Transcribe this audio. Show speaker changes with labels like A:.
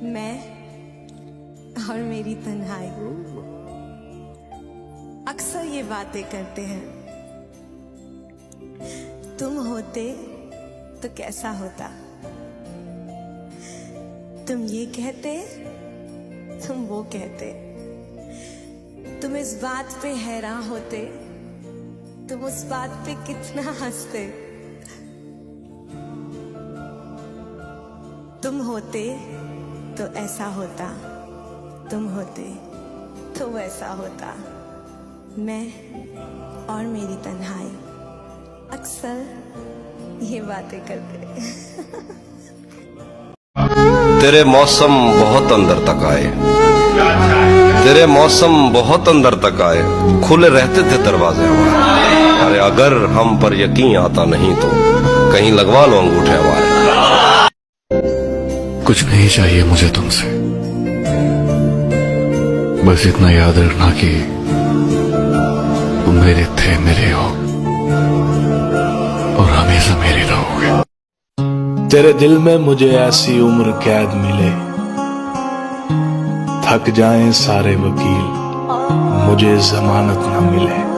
A: मैं और मेरी तन्हाई अक्सर ये बातें करते हैं। तुम होते तो कैसा होता, तुम ये कहते, तुम वो कहते, तुम इस बात पे हैरान होते, तुम उस बात पे कितना हंसते। तुम होते तो ऐसा होता, तुम होते तो वैसा होता। मैं और मेरी तन्हाई अक्सर ये बातें करते।
B: तेरे मौसम बहुत अंदर तक आए, तेरे मौसम बहुत अंदर तक आए, खुले रहते थे दरवाजे हमारे। अरे अगर हम पर यकीन आता नहीं तो कहीं लगवा लो अंगूठे हमारे।
C: कुछ नहीं चाहिए मुझे तुमसे, बस इतना याद रखना कि तुम मेरे थे, मेरे हो और हमेशा मेरे रहोगे।
D: तेरे दिल में मुझे ऐसी उम्र कैद मिले, थक जाएं सारे वकील, मुझे जमानत न मिले।